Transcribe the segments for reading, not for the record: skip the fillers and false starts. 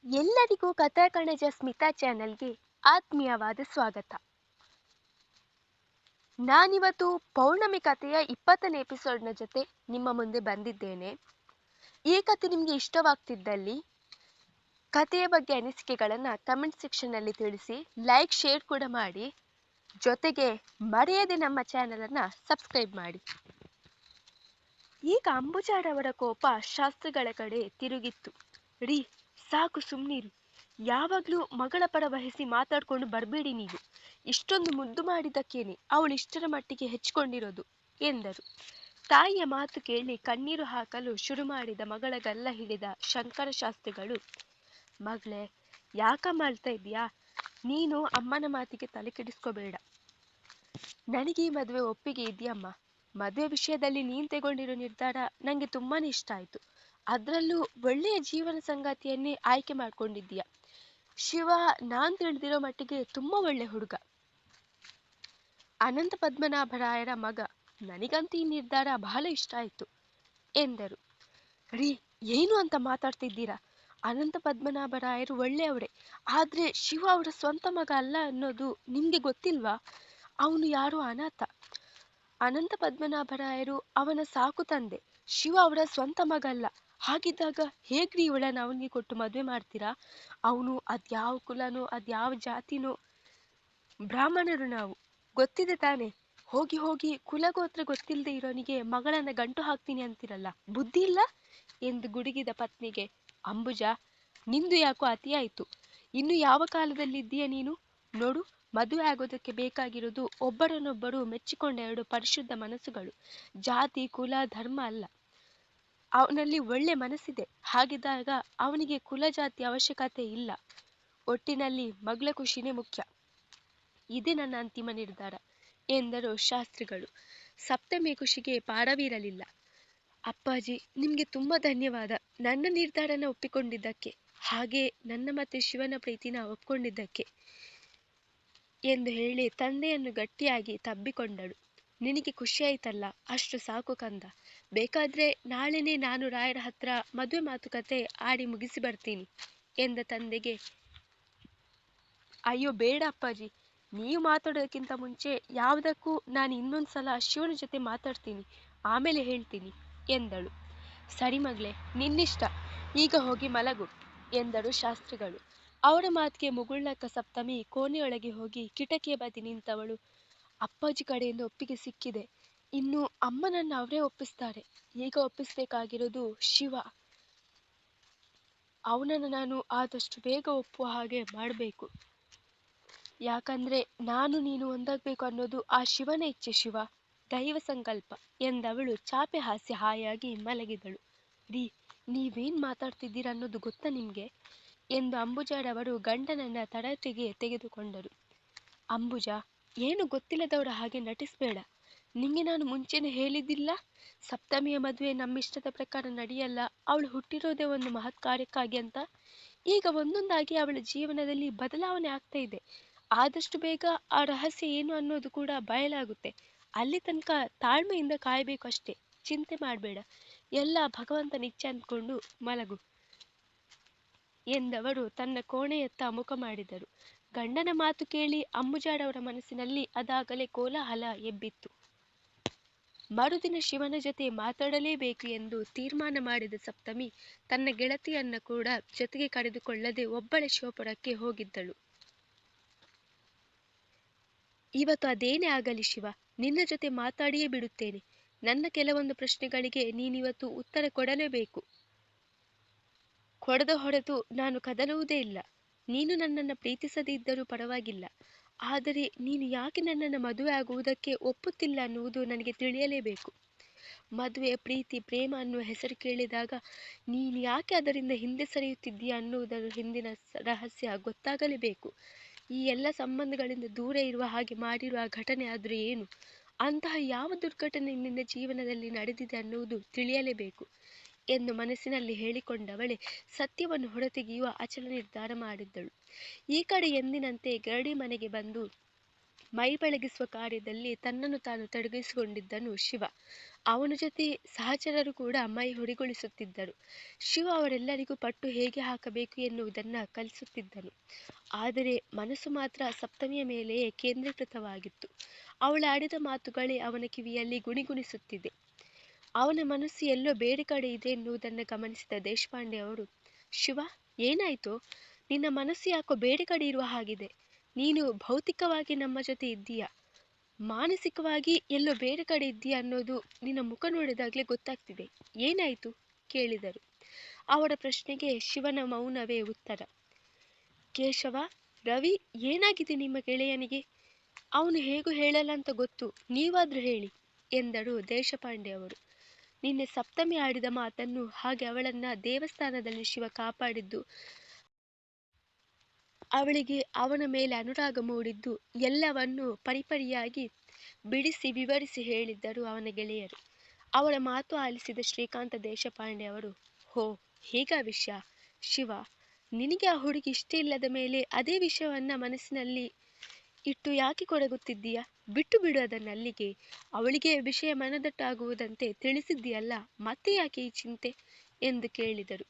ಎಲ್ಲರಿಗೂ ಕಥಾಕಣಜ ಸ್ಮಿತಾ ಚಾನೆಲ್ಗೆ ಆತ್ಮೀಯವಾದ ಸ್ವಾಗತ. ನಾನಿವತ್ತು ಪೌರ್ಣಮಿ ಕಥೆಯ 20ನೇ ಎಪಿಸೋಡ್ನ ಜೊತೆ ನಿಮ್ಮ ಮುಂದೆ ಬಂದಿದ್ದೇನೆ. ಈ ಕಥೆ ನಿಮಗೆ ಇಷ್ಟವಾಗ್ತಿದ್ದಲ್ಲಿ ಕಥೆಯ ಬಗ್ಗೆ ಅನಿಸಿಕೆಗಳನ್ನು ಕಮೆಂಟ್ ಸೆಕ್ಷನ್ನಲ್ಲಿ ತಿಳಿಸಿ, ಲೈಕ್ ಶೇರ್ ಕೂಡ ಮಾಡಿ, ಜೊತೆಗೆ ಮರೆಯದೆ ನಮ್ಮ ಚಾನೆಲನ್ನು ಸಬ್ಸ್ಕ್ರೈಬ್ ಮಾಡಿ. ಈಗ ಅಂಬುಜಾರವರ ಕೋಪ ಶಾಸ್ತ್ರಿಗಳ ಕಡೆ ತಿರುಗಿತ್ತು. ರೀ, ಸಾಕು ಸುಮ್ಮನಿರು, ಯಾವಾಗಲೂ ಮಗಳ ಪರ ವಹಿಸಿ ಮಾತಾಡ್ಕೊಂಡು ಬರಬೇಡಿ ನೀವು. ಇಷ್ಟೊಂದು ಮುದ್ದು ಮಾಡಿದ್ದಕ್ಕೇನೆ ಅವಳು ಇಷ್ಟರ ಮಟ್ಟಿಗೆ ಹೆಚ್ಕೊಂಡಿರೋದು ಎಂದರು. ತಾಯಿಯ ಮಾತು ಕೇಳಿ ಕಣ್ಣೀರು ಹಾಕಲು ಶುರು ಮಾಡಿದ ಮಗಳ ಗಲ್ಲ ಹಿಡಿದ ಶಂಕರ ಶಾಸ್ತ್ರಿಗಳು, ಮಗಳೇ, ಯಾಕಮ್ಮ ಅಳ್ತಾ ಇದೆಯಾ? ನೀನು ಅಮ್ಮನ ಮಾತಿಗೆ ತಲೆ ಕೆಡಿಸ್ಕೋಬೇಡ. ನನಗೆ ಈ ಮದುವೆ ಒಪ್ಪಿಗೆ ಇದೆಯಮ್ಮ. ಮದುವೆ ವಿಷಯದಲ್ಲಿ ನೀನು ತಗೊಂಡಿರೋ ನಿರ್ಧಾರ ನನಗೆ ತುಂಬಾನೇ ಇಷ್ಟ ಆಯಿತು. ಅದರಲ್ಲೂ ಒಳ್ಳೆಯ ಜೀವನ ಸಂಗಾತಿಯನ್ನೇ ಆಯ್ಕೆ ಮಾಡ್ಕೊಂಡಿದ್ದೀಯ. ಶಿವ ನಾನು ತಿಳಿದಿರೋ ಮಟ್ಟಿಗೆ ತುಂಬ ಒಳ್ಳೆ ಹುಡುಗ. ಅನಂತ ಪದ್ಮನಾಭರಾಯರ ಮಗ. ನನಗಂತೂ ಈ ನಿರ್ಧಾರ ಬಹಳ ಇಷ್ಟ ಆಯಿತು ಎಂದರು. ರೀ, ಏನು ಅಂತ ಮಾತಾಡ್ತಿದ್ದೀರಾ? ಅನಂತ ಪದ್ಮನಾಭರಾಯರು ಒಳ್ಳೆಯವರೇ, ಆದರೆ ಶಿವ ಅವರ ಸ್ವಂತ ಮಗ ಅಲ್ಲ ಅನ್ನೋದು ನಿಮಗೆ ಗೊತ್ತಿಲ್ವಾ? ಅವನು ಯಾರೋ ಅನಾಥ. ಅನಂತ ಪದ್ಮನಾಭರಾಯರು ಅವನ ಸಾಕು ತಂದೆ. ಶಿವ ಅವರ ಸ್ವಂತ ಮಗ ಅಲ್ಲ. ಹಾಗಿದ್ದಾಗ ಹೇಗ್ರಿ ಇವಳನ್ನು ಅವನಿಗೆ ಕೊಟ್ಟು ಮದುವೆ ಮಾಡ್ತೀರಾ? ಅವನು ಅದ್ಯಾವ ಕುಲನೋ ಅದ್ಯಾವ ಜಾತಿನೋ. ಬ್ರಾಹ್ಮಣರು ನಾವು, ಗೊತ್ತಿದೆ ತಾನೆ. ಹೋಗಿ ಹೋಗಿ ಕುಲಗೋತ್ರ ಗೊತ್ತಿಲ್ಲದೆ ಇರೋನಿಗೆ ಮಗಳನ್ನ ಗಂಟು ಹಾಕ್ತೀನಿ ಅಂತಿರಲ್ಲ, ಬುದ್ಧಿ ಇಲ್ಲ ಎಂದು ಗುಡುಗಿದ ಪತ್ನಿಗೆ, ಅಂಬುಜಾ, ನಿಂದು ಯಾಕೋ ಅತಿಯಾಯಿತು. ಇನ್ನು ಯಾವ ಕಾಲದಲ್ಲಿದ್ದೀಯ ನೀನು? ನೋಡು, ಮದುವೆ ಆಗೋದಕ್ಕೆ ಬೇಕಾಗಿರೋದು ಒಬ್ಬರನ್ನೊಬ್ಬರು ಮೆಚ್ಚಿಕೊಂಡ ಎರಡು ಪರಿಶುದ್ಧ ಮನಸ್ಸುಗಳು. ಜಾತಿ ಕುಲ ಧರ್ಮ ಅಲ್ಲ. ಅವನಲ್ಲಿ ಒಳ್ಳೆ ಮನಸ್ಸಿದೆ. ಹಾಗಿದ್ದಾಗ ಅವನಿಗೆ ಕುಲ ಜಾತಿ ಅವಶ್ಯಕತೆ ಇಲ್ಲ. ಒಟ್ಟಿನಲ್ಲಿ ಮಗಳ ಖುಷಿನೇ ಮುಖ್ಯ. ಇದೇ ನನ್ನ ಅಂತಿಮ ನಿರ್ಧಾರ ಎಂದರು ಶಾಸ್ತ್ರಿಗಳು. ಸಪ್ತಮಿ ಖುಷಿಗೆ ಪಾರವಿರಲಿಲ್ಲ. ಅಪ್ಪಾಜಿ, ನಿಮಗೆ ತುಂಬ ಧನ್ಯವಾದ ನನ್ನ ನಿರ್ಧಾರನ ಒಪ್ಪಿಕೊಂಡಿದ್ದಕ್ಕೆ, ಹಾಗೆ ನನ್ನ ಮತ್ತೆ ಶಿವನ ಪ್ರೀತಿನ ಒಪ್ಕೊಂಡಿದ್ದಕ್ಕೆ ಎಂದು ಹೇಳಿ ತಂದೆಯನ್ನು ಗಟ್ಟಿಯಾಗಿ ತಬ್ಬಿಕೊಂಡಳು. ನಿನಗೆ ಖುಷಿ ಆಯ್ತಲ್ಲ, ಅಷ್ಟು ಸಾಕು ಕಂದ. ಬೇಕಾದ್ರೆ ನಾಳೆನೇ ನಾನು ರಾಯರ ಹತ್ರ ಮದುವೆ ಮಾತುಕತೆ ಆಡಿ ಮುಗಿಸಿ ಬರ್ತೀನಿ ಎಂದ ತಂದೆಗೆ, ಅಯ್ಯೋ ಬೇಡ ಅಪ್ಪಾಜಿ, ನೀವು ಮಾತಾಡೋದಕ್ಕಿಂತ ಮುಂಚೆ ಯಾವುದಕ್ಕೂ ನಾನು ಇನ್ನೊಂದ್ಸಲ ಶಿವನ ಜೊತೆ ಮಾತಾಡ್ತೀನಿ, ಆಮೇಲೆ ಹೇಳ್ತೀನಿ ಎಂದಳು. ಸರಿ ಮಗಳೇ, ನಿನ್ನಿಷ್ಟ, ಈಗ ಹೋಗಿ ಮಲಗು ಎಂದರು ಶಾಸ್ತ್ರಿಗಳು. ಅವರ ಮಾತಿಗೆ ಮುಗುಳ್ನಕ್ಕ ಸಪ್ತಮಿ ಕೋಣೆಯೊಳಗೆ ಹೋಗಿ ಕಿಟಕಿಯ ಬದಿ ನಿಂತವಳು. ಅಪ್ಪಾಜಿ ಕಡೆಯಿಂದ ಒಪ್ಪಿಗೆ ಸಿಕ್ಕಿದೆ. ಇನ್ನು ಅಮ್ಮನನ್ನು ಅವರೇ ಒಪ್ಪಿಸ್ತಾರೆ. ಈಗ ಒಪ್ಪಿಸ್ಬೇಕಾಗಿರೋದು ಶಿವ. ಅವನನ್ನು ನಾನು ಆದಷ್ಟು ಬೇಗ ಒಪ್ಪುವ ಹಾಗೆ ಮಾಡಬೇಕು. ಯಾಕಂದ್ರೆ ನಾನು ನೀನು ಒಂದಾಗಬೇಕು ಅನ್ನೋದು ಆ ಶಿವನ ಇಚ್ಛೆ. ಶಿವ, ದೈವ ಸಂಕಲ್ಪ ಎಂದವಳು ಚಾಪೆ ಹಾಸಿ ಹಾಯಾಗಿ ಮಲಗಿದಳು. ರೀ, ನೀವೇನು ಮಾತಾಡ್ತಿದ್ದೀರ ಅನ್ನೋದು ಗೊತ್ತಾ ನಿಮಗೆ ಎಂದು ಅಂಬುಜಾರವರು ಗಂಡನನ್ನ ತಡತೆಗೆ ತೆಗೆದುಕೊಂಡರು. ಅಂಬುಜಾ, ಏನು ಗೊತ್ತಿಲ್ಲದವರ ಹಾಗೆ ನಟಿಸ್ಬೇಡ. ನಿಂಗೆ ನಾನು ಮುಂಚೆನೆ ಹೇಳಿದ್ದಿಲ್ಲ, ಸಪ್ತಮಿಯ ಮದುವೆ ನಮ್ಮಿಷ್ಟದ ಪ್ರಕಾರ ನಡೆಯಲ್ಲ, ಅವಳು ಹುಟ್ಟಿರೋದೇ ಒಂದು ಮಹತ್ ಕಾರ್ಯಕ್ಕಾಗಿ ಅಂತ. ಈಗ ಒಂದೊಂದಾಗಿ ಅವಳ ಜೀವನದಲ್ಲಿ ಬದಲಾವಣೆ ಆಗ್ತಾ ಇದೆ. ಆದಷ್ಟು ಬೇಗ ಆ ರಹಸ್ಯ ಏನು ಅನ್ನೋದು ಕೂಡ ಬಯಲಾಗುತ್ತೆ. ಅಲ್ಲಿ ತನಕ ತಾಳ್ಮೆಯಿಂದ ಕಾಯಬೇಕು ಅಷ್ಟೇ. ಚಿಂತೆ ಮಾಡಬೇಡ, ಎಲ್ಲ ಭಗವಂತನ ಇಚ್ಛೆ ಅಂದ್ಕೊಂಡು ಮಲಗು ಎಂದವರು ತನ್ನ ಕೋಣೆಯತ್ತ ಮುಖ ಮಾಡಿದರು. ಗಂಡನ ಮಾತು ಕೇಳಿ ಅಂಬುಜಾರವರ ಮನಸ್ಸಿನಲ್ಲಿ ಅದಾಗಲೇ ಕೋಲಾಹಲ ಎಬ್ಬಿತ್ತು. ಮರುದಿನ ಶಿವನ ಜೊತೆ ಮಾತಾಡಲೇಬೇಕು ಎಂದು ತೀರ್ಮಾನ ಮಾಡಿದ ಸಪ್ತಮಿ ತನ್ನ ಗೆಳತಿಯನ್ನ ಕೂಡ ಜೊತೆಗೆ ಕರೆದುಕೊಳ್ಳದೆ ಒಬ್ಬಳೆ ಶಿವಪುರಕ್ಕೆ ಹೋಗಿದ್ದಳು. ಇವತ್ತು ಅದೇನೇ ಆಗಲಿ ಶಿವ, ನಿನ್ನ ಜೊತೆ ಮಾತಾಡಿಯೇ ಬಿಡುತ್ತೇನೆ. ನನ್ನ ಕೆಲವೊಂದು ಪ್ರಶ್ನೆಗಳಿಗೆ ನೀನಿವತ್ತು ಉತ್ತರ ಕೊಡಲೇಬೇಕು. ಕೊಡದ ಹೊಡೆದು ನಾನು ಕದಲುವುದೇ ಇಲ್ಲ. ನೀನು ನನ್ನನ್ನು ಪ್ರೀತಿಸದೇ ಇದ್ದರೂ ಪರವಾಗಿಲ್ಲ, ಆದರೆ ನೀನು ಯಾಕೆ ನನ್ನನ್ನು ಮದುವೆ ಆಗುವುದಕ್ಕೆ ಒಪ್ಪುತ್ತಿಲ್ಲ ಅನ್ನುವುದು ನನಗೆ ತಿಳಿಯಲೇಬೇಕು. ಮದುವೆ, ಪ್ರೀತಿ, ಪ್ರೇಮ ಅನ್ನುವ ಹೆಸರು ಕೇಳಿದಾಗ ನೀನು ಯಾಕೆ ಅದರಿಂದ ಹಿಂದೆ ಸರಿಯುತ್ತಿದ್ದೀಯಾ ಅನ್ನುವುದರ ಹಿಂದಿನ ರಹಸ್ಯ ಗೊತ್ತಾಗಲೇಬೇಕು. ಈ ಎಲ್ಲ ಸಂಬಂಧಗಳಿಂದ ದೂರ ಇರುವ ಹಾಗೆ ಮಾಡಿರುವ ಘಟನೆ ಆದರೂ ಏನು? ಅಂತಹ ಯಾವ ದುರ್ಘಟನೆ ನಿನ್ನ ಜೀವನದಲ್ಲಿ ನಡೆದಿದೆ ಅನ್ನುವುದು ತಿಳಿಯಲೇಬೇಕು ಎಂದು ಮನಸ್ಸಿನಲ್ಲಿ ಹೇಳಿಕೊಂಡವಳೆ ಸತ್ಯವನ್ನು ಹೊರತೆಗೆಯುವ ಅಚಲ ನಿರ್ಧಾರ ಮಾಡಿದ್ದಳು. ಈ ಕಡೆ ಎಂದಿನಂತೆ ಗರಡಿ ಮನೆಗೆ ಬಂದು ಮೈ ಬೆಳಗಿಸುವ ಕಾರ್ಯದಲ್ಲಿ ತನ್ನನ್ನು ತಾನು ತೊಡಗಿಸಿಕೊಂಡಿದ್ದನು ಶಿವ. ಅವನ ಜೊತೆ ಸಹಚರರು ಕೂಡ ಮೈ ಹುರಿಗೊಳಿಸುತ್ತಿದ್ದರು. ಶಿವ ಅವರೆಲ್ಲರಿಗೂ ಪಟ್ಟು ಹೇಗೆ ಹಾಕಬೇಕು ಎನ್ನುವುದನ್ನು ಕಲಿಸುತ್ತಿದ್ದನು. ಆದರೆ ಮನಸ್ಸು ಮಾತ್ರ ಸಪ್ತಮಿಯ ಮೇಲೆಯೇ ಕೇಂದ್ರೀಕೃತವಾಗಿತ್ತು. ಅವಳು ಆಡಿದ ಮಾತುಗಳೇ ಅವನ ಕಿವಿಯಲ್ಲಿ ಗುಣಿಗುಣಿಸುತ್ತಿದೆ. ಅವನ ಮನಸ್ಸು ಎಲ್ಲೋ ಬೇರೆ ಕಡೆ ಇದೆ ಎನ್ನುವುದನ್ನು ಗಮನಿಸಿದ ದೇಶಪಾಂಡೆ ಅವರು, ಶಿವ, ಏನಾಯ್ತು? ನಿನ್ನ ಮನಸ್ಸು ಯಾಕೋ ಬೇರೆ ಕಡೆ ಇರುವ ಹಾಗಿದೆ. ನೀನು ಭೌತಿಕವಾಗಿ ನಮ್ಮ ಜೊತೆ ಇದ್ದೀಯಾ, ಮಾನಸಿಕವಾಗಿ ಎಲ್ಲೋ ಬೇರೆ ಕಡೆ ಇದ್ದೀಯಾ ಅನ್ನೋದು ನಿನ್ನ ಮುಖ ನೋಡಿದಾಗಲೇ ಗೊತ್ತಾಗ್ತಿದೆ. ಏನಾಯ್ತು ಕೇಳಿದರು. ಅವರ ಪ್ರಶ್ನೆಗೆ ಶಿವನ ಮೌನವೇ ಉತ್ತರ. ಕೇಶವ, ರವಿ, ಏನಾಗಿದೆ ನಿಮ್ಮ ಗೆಳೆಯನಿಗೆ? ಅವನು ಹೇಗೂ ಹೇಳಲ್ಲ ಅಂತ ಗೊತ್ತು, ನೀವಾದ್ರೂ ಹೇಳಿ ಎಂದರು ದೇಶಪಾಂಡೆ ಅವರು. ನಿನ್ನೆ ಸಪ್ತಮಿ ಆಡಿದ ಮಾತನ್ನು, ಹಾಗೆ ಅವಳನ್ನ ದೇವಸ್ಥಾನದಲ್ಲಿ ಶಿವ ಕಾಪಾಡಿದ್ದು, ಅವಳಿಗೆ ಅವನ ಮೇಲೆ ಅನುರಾಗ ಮೂಡಿದ್ದು ಎಲ್ಲವನ್ನೂ ಪರಿಪರಿಯಾಗಿ ಬಿಡಿಸಿ ವಿವರಿಸಿ ಹೇಳಿದ್ದರು ಅವನ ಗೆಳೆಯರು. ಅವಳ ಮಾತು ಆಲಿಸಿದ ಶ್ರೀಕಾಂತ ದೇಶಪಾಂಡೆ ಅವರು, ಹೋ, ಹೀಗ ವಿಷಯ. ಶಿವ, ನಿನಗೆ ಆ ಹುಡುಗಿ ಇಷ್ಟ ಇಲ್ಲದ ಮೇಲೆ ಅದೇ ವಿಷಯವನ್ನ ಮನಸ್ಸಿನಲ್ಲಿ ಇಟ್ಟು ಯಾಕೆ ಕೊರಗುತ್ತಿದ್ದೀಯಾ? ಬಿಟ್ಟು ಬಿಡು ಅದನ್ನ ಅಲ್ಲಿಗೆ. ಅವಳಿಗೆ ವಿಷಯ ಮನದಟ್ಟಾಗುವುದಂತೆ ತಿಳಿಸಿದ್ದೀಯಲ್ಲ, ಮತ್ತೆ ಯಾಕೆ ಈ ಚಿಂತೆ ಎಂದು ಕೇಳಿದರು.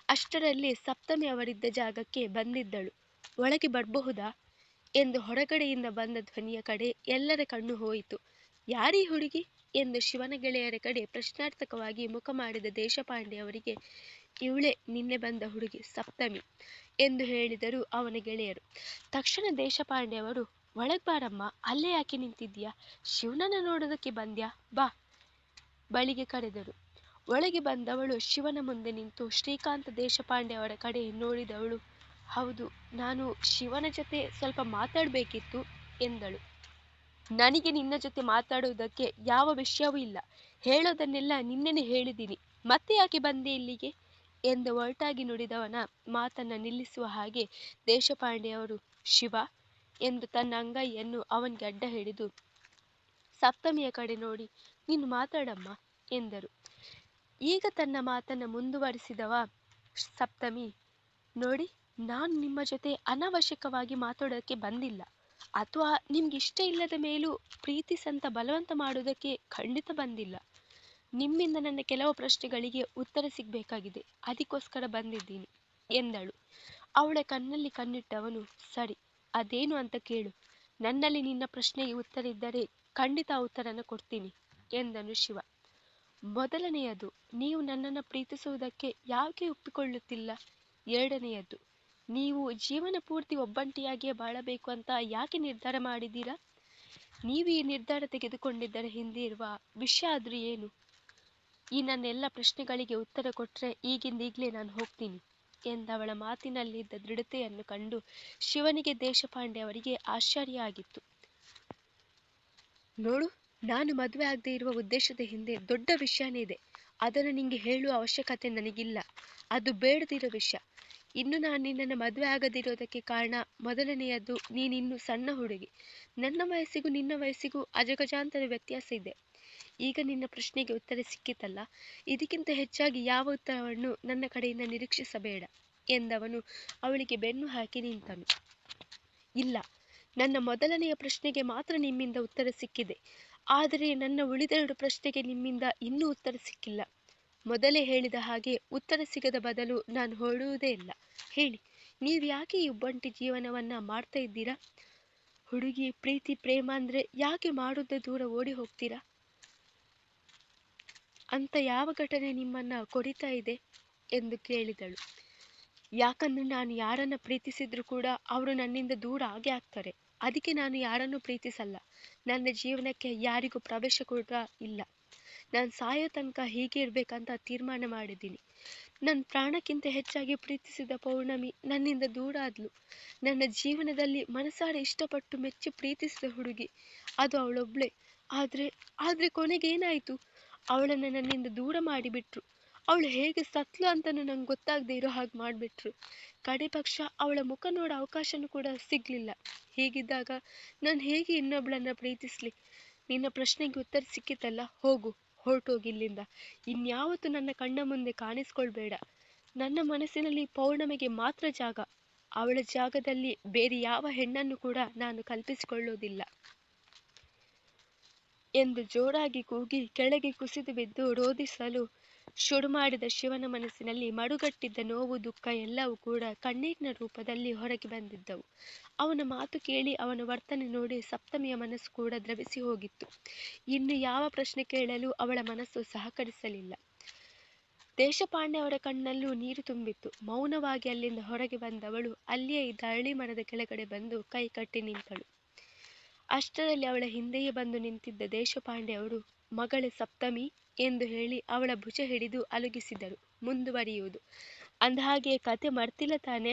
ಅಷ್ಟರಲ್ಲಿ ಸಪ್ತಮಿ ಅವರಿದ್ದ ಜಾಗಕ್ಕೆ ಬಂದಿದ್ದಳು. ಒಳಗೆ ಬರಬಹುದಾ ಎಂದು ಹೊರಗಡೆಯಿಂದ ಬಂದ ಧ್ವನಿಯ ಕಡೆ ಎಲ್ಲರ ಕಣ್ಣು ಹೋಯಿತು. ಯಾರೀ ಹುಡುಗಿ ಎಂದು ಶಿವನ ಗೆಳೆಯರ ಕಡೆ ಪ್ರಶ್ನಾರ್ಥಕವಾಗಿ ಮುಖ ಮಾಡಿದ ದೇಶಪಾಂಡೆ ಅವರಿಗೆ, ಇವಳೇ ನಿನ್ನೆ ಬಂದ ಹುಡುಗಿ ಸಪ್ತಮಿ ಎಂದು ಹೇಳಿದರು ಅವನ ಗೆಳೆಯರು. ತಕ್ಷಣ ದೇಶಪಾಂಡೆ ಅವರು, ಒಳಗ್ ಬಾರಮ್ಮ, ಅಲ್ಲೇ ಯಾಕೆ ನಿಂತಿದ್ದೀಯಾ? ಶಿವನನ್ನ ನೋಡೋದಕ್ಕೆ ಬಂದ್ಯಾ? ಬಾ ಬಳಿಗೆ ಕರೆದರು. ಒಳಗೆ ಬಂದವಳು ಶಿವನ ಮುಂದೆ ನಿಂತು ಶ್ರೀಕಾಂತ ದೇಶಪಾಂಡೆ ಅವರ ಕಡೆ ನೋಡಿದವಳು, ಹೌದು, ನಾನು ಶಿವನ ಜೊತೆ ಸ್ವಲ್ಪ ಮಾತಾಡಬೇಕಿತ್ತು ಎಂದಳು. ನನಗೆ ನಿನ್ನ ಜೊತೆ ಮಾತಾಡುವುದಕ್ಕೆ ಯಾವ ವಿಷಯವೂ ಇಲ್ಲ. ಹೇಳೋದನ್ನೆಲ್ಲ ನಿನ್ನೆನೆ ಹೇಳಿದ್ದೀನಿ. ಮತ್ತೆ ಯಾಕೆ ಬಂದೆ ಇಲ್ಲಿಗೆ ಎಂದು ಒರಟಾಗಿ ನುಡಿದವನ ಮಾತನ್ನ ನಿಲ್ಲಿಸುವ ಹಾಗೆ ದೇಶಪಾಂಡೆಯವರು, ಶಿವ ಎಂದು ತನ್ನ ಅಂಗೈಯನ್ನು ಅವನಿಗೆ ಅಡ್ಡ ಹಿಡಿದು ಸಪ್ತಮಿಯ ಕಡೆ ನೋಡಿ, ನೀನು ಮಾತಾಡಮ್ಮ ಎಂದರು. ಈಗ ತನ್ನ ಮಾತನ್ನ ಮುಂದುವರಿಸಿದವ ಸಪ್ತಮಿ, ನೋಡಿ, ನಾನು ನಿಮ್ಮ ಜೊತೆ ಅನಾವಶ್ಯಕವಾಗಿ ಮಾತಾಡೋದಕ್ಕೆ ಬಂದಿಲ್ಲ, ಅಥವಾ ನಿಮ್ಗೆ ಇಷ್ಟ ಇಲ್ಲದ ಮೇಲೂ ಪ್ರೀತಿಸಂತ ಬಲವಂತ ಮಾಡೋದಕ್ಕೆ ಖಂಡಿತ ಬಂದಿಲ್ಲ. ನಿಮ್ಮಿಂದ ನನ್ನ ಕೆಲವು ಪ್ರಶ್ನೆಗಳಿಗೆ ಉತ್ತರ ಸಿಗಬೇಕಾಗಿದೆ, ಅದಕ್ಕೋಸ್ಕರ ಬಂದಿದ್ದೀನಿ ಎಂದಳು. ಅವಳ ಕಣ್ಣಲ್ಲಿ ಕಣ್ಣಿಟ್ಟವನು, ಸರಿ, ಅದೇನು ಅಂತ ಕೇಳು. ನನ್ನಲ್ಲಿ ನಿನ್ನ ಪ್ರಶ್ನೆಗೆ ಉತ್ತರ ಇದ್ದರೆ ಖಂಡಿತ ಆ ಉತ್ತರನ ಕೊಡ್ತೀನಿ ಎಂದನು ಶಿವ. ಮೊದಲನೆಯದು, ನೀವು ನನ್ನನ್ನು ಪ್ರೀತಿಸುವುದಕ್ಕೆ ಯಾಕೆ ಒಪ್ಪಿಕೊಳ್ಳುತ್ತಿಲ್ಲ? ಎರಡನೆಯದು, ನೀವು ಜೀವನ ಪೂರ್ತಿ ಒಬ್ಬಂಟಿಯಾಗಿಯೇ ಬಾಳಬೇಕು ಅಂತ ಯಾಕೆ ನಿರ್ಧಾರ ಮಾಡಿದ್ದೀರಾ? ನೀವು ಈ ನಿರ್ಧಾರ ತೆಗೆದುಕೊಂಡಿದ್ದರ ಹಿಂದೆ ಇರುವ ವಿಷಯ ಆದ್ರೂ ಏನು? ಈ ನನ್ನೆಲ್ಲ ಪ್ರಶ್ನೆಗಳಿಗೆ ಉತ್ತರ ಕೊಟ್ರೆ ಈಗಿಂದೀಗ್ಲೇ ನಾನು ಹೋಗ್ತೀನಿ ಎಂದವಳ ಮಾತಿನಲ್ಲಿದ್ದ ದೃಢತೆಯನ್ನು ಕಂಡು ಶಿವನಿಗೆ ದೇಶಪಾಂಡೆ ಅವರಿಗೆ ಆಶ್ಚರ್ಯ ಆಗಿತ್ತು. ನೋಡು, ನಾನು ಮದುವೆ ಆಗದೆ ಇರುವ ಉದ್ದೇಶದ ಹಿಂದೆ ದೊಡ್ಡ ವಿಷಯನೇ ಇದೆ. ಅದನ್ನು ನಿಂಗೆ ಹೇಳುವ ಅವಶ್ಯಕತೆ ನನಗಿಲ್ಲ. ಅದು ಬೇಡದಿರೋ ವಿಷಯ. ಇನ್ನು ನಾನು ನಿನ್ನನ್ನು ಮದುವೆ ಆಗದಿರೋದಕ್ಕೆ ಕಾರಣ, ಮೊದಲನೆಯದು, ನೀನಿನ್ನು ಸಣ್ಣ ಹುಡುಗಿ. ನನ್ನ ವಯಸ್ಸಿಗೂ ನಿನ್ನ ವಯಸ್ಸಿಗೂ ಅಜಗಜಾಂತರ ವ್ಯತ್ಯಾಸ ಇದೆ. ಈಗ ನಿನ್ನ ಪ್ರಶ್ನೆಗೆ ಉತ್ತರ ಸಿಕ್ಕಿತಲ್ಲ, ಇದಕ್ಕಿಂತ ಹೆಚ್ಚಾಗಿ ಯಾವ ಉತ್ತರವನ್ನು ನನ್ನ ಕಡೆಯಿಂದ ನಿರೀಕ್ಷಿಸಬೇಡ ಎಂದವನು ಅವಳಿಗೆ ಬೆನ್ನು ಹಾಕಿ ನಿಂತನು. ಇಲ್ಲ, ನನ್ನ ಮೊದಲನೆಯ ಪ್ರಶ್ನೆಗೆ ಮಾತ್ರ ನಿಮ್ಮಿಂದ ಉತ್ತರ ಸಿಕ್ಕಿದೆ. ಆದರೆ ನನ್ನ ಉಳಿದೆರಡು ಪ್ರಶ್ನೆಗೆ ನಿಮ್ಮಿಂದ ಇನ್ನೂ ಉತ್ತರ ಸಿಕ್ಕಿಲ್ಲ. ಮೊದಲೇ ಹೇಳಿದ ಹಾಗೆ ಉತ್ತರ ಸಿಗದ ಬದಲು ನಾನು ಹೊರಡುವುದೇ ಇಲ್ಲ. ಹೇಳಿ, ನೀವು ಯಾಕೆ ಈ ಒಬ್ಬಂಟಿ ಜೀವನವನ್ನ ಮಾಡ್ತಾ ಇದ್ದೀರಾ? ಹುಡುಗಿ ಪ್ರೀತಿ ಪ್ರೇಮ ಅಂದ್ರೆ ಯಾಕೆ ಮಾಡೋದೇ ದೂರ ಓಡಿ ಹೋಗ್ತೀರಾ? ಅಂತ ಯಾವ ಘಟನೆ ನಿಮ್ಮನ್ನ ಕೊರಿತಾ ಇದೆ ಎಂದು ಕೇಳಿದಳು. ಯಾಕಂದ್ರೆ ನಾನು ಯಾರನ್ನ ಪ್ರೀತಿಸಿದ್ರು ಕೂಡ ಅವರು ನನ್ನಿಂದ ದೂರ ಆಗೇ ಆಗ್ತಾರೆ. ಅದಕ್ಕೆ ನಾನು ಯಾರನ್ನೂ ಪ್ರೀತಿಸಲ್ಲ. ನನ್ನ ಜೀವನಕ್ಕೆ ಯಾರಿಗೂ ಪ್ರವೇಶ ಕೂಡ ಇಲ್ಲ. ನಾನು ಸಾಯೋ ತನಕ ಹೀಗೆ ಇರ್ಬೇಕಂತ ತೀರ್ಮಾನ ಮಾಡಿದ್ದೀನಿ. ನನ್ನ ಪ್ರಾಣಕ್ಕಿಂತ ಹೆಚ್ಚಾಗಿ ಪ್ರೀತಿಸಿದ ಪೌರ್ಣಮಿ ನನ್ನಿಂದ ದೂರ ಆದ್ಲು. ನನ್ನ ಜೀವನದಲ್ಲಿ ಮನಸಾರೆ ಇಷ್ಟಪಟ್ಟು ಮೆಚ್ಚಿ ಪ್ರೀತಿಸಿದ ಹುಡುಗಿ ಅದು ಅವಳೊಬ್ಳೆ. ಆದ್ರೆ ಕೊನೆಗೇನಾಯ್ತು? ಅವಳನ್ನ ನನ್ನಿಂದ ದೂರ ಮಾಡಿಬಿಟ್ರು. ಅವಳು ಹೇಗೆ ಸತ್ಲು ಅಂತನೂ ನಂಗೆ ಗೊತ್ತಾಗದೆ ಇರೋ ಹಾಗೆ ಮಾಡಿಬಿಟ್ರು. ಕಡೆ ಪಕ್ಷ ಅವಳ ಮುಖ ನೋಡೋ ಅವಕಾಶನೂ ಕೂಡ ಸಿಗ್ಲಿಲ್ಲ. ಹೀಗಿದ್ದಾಗ ನಾನು ಹೇಗೆ ಇನ್ನೊಬ್ಳನ್ನ ಪ್ರೀತಿಸ್ಲಿ? ನಿನ್ನ ಪ್ರಶ್ನೆಗೆ ಉತ್ತರ ಸಿಕ್ಕಿತಲ್ಲ, ಹೋಗು, ಹೊರಟೋಗಿ ಇಲ್ಲಿಂದ. ಇನ್ಯಾವತ್ತೂ ನನ್ನ ಕಣ್ಣ ಮುಂದೆ ಕಾಣಿಸ್ಕೊಳ್ಬೇಡ. ನನ್ನ ಮನಸ್ಸಿನಲ್ಲಿ ಪೌರ್ಣಮಿಗೆ ಮಾತ್ರ ಜಾಗ. ಅವಳ ಜಾಗದಲ್ಲಿ ಬೇರೆ ಯಾವ ಹೆಣ್ಣನ್ನು ಕೂಡ ನಾನು ಕಲ್ಪಿಸಿಕೊಳ್ಳೋದಿಲ್ಲ. ಎಂದು ಜೋರಾಗಿ ಕೂಗಿ ಕೆಳಗೆ ಕುಸಿದು ಬಿದ್ದು ರೋದಿಸಲು ಶುರು ಮಾಡಿದ ಶಿವನ ಮನಸ್ಸಿನಲ್ಲಿ ಮಡುಗಟ್ಟಿದ್ದ ನೋವು, ದುಃಖ ಎಲ್ಲವೂ ಕೂಡ ಕಣ್ಣೀರಿನ ರೂಪದಲ್ಲಿ ಹೊರಗೆ ಬಂದಿದ್ದವು. ಅವನ ಮಾತು ಕೇಳಿ, ಅವನ ವರ್ತನೆ ನೋಡಿ ಸಪ್ತಮಿಯ ಮನಸ್ಸು ಕೂಡ ದ್ರವಿಸಿ ಹೋಗಿತ್ತು. ಇನ್ನು ಯಾವ ಪ್ರಶ್ನೆ ಕೇಳಲು ಅವಳ ಮನಸ್ಸು ಸಹಕರಿಸಲಿಲ್ಲ. ದೇಶಪಾಂಡೆ ಅವರ ಕಣ್ಣಲ್ಲೂ ನೀರು ತುಂಬಿತ್ತು. ಮೌನವಾಗಿ ಅಲ್ಲಿಂದ ಹೊರಗೆ ಬಂದವಳು ಅಲ್ಲಿಯೇ ಇದ್ದ ಅರಳಿ ಮರದ ಕೆಳಗಡೆ ಬಂದು ಕೈ ಕಟ್ಟಿ ನಿಂತಳು. ಅಷ್ಟರಲ್ಲಿ ಅವಳ ಹಿಂದೆಯೇ ಬಂದು ನಿಂತಿದ್ದ ದೇಶಪಾಂಡೆ ಅವರು, ಮಗಳೇ ಸಪ್ತಮಿ ಎಂದು ಹೇಳಿ ಅವಳ ಭುಜ ಹಿಡಿದು ಅಲುಗಿಸಿದರು. ಮುಂದುವರಿಯುವುದು. ಅಂದಹಾಗೆ ಕತೆ ಮರ್ತಿಲ್ಲ ತಾನೆ?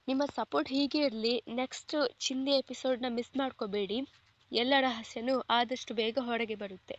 ನಿಮ್ಮ ಸಪೋರ್ಟ್ ಹೀಗೆ ಇರಲಿ. ನೆಕ್ಸ್ಟ್ ಚಿಂದಿ ಎಪಿಸೋಡ್ನ ಮಿಸ್ ಮಾಡ್ಕೋಬೇಡಿ. ಎಲ್ಲ ರಹಸ್ಯನೂ ಆದಷ್ಟು ಬೇಗ ಹೊರಗೆ ಬರುತ್ತೆ.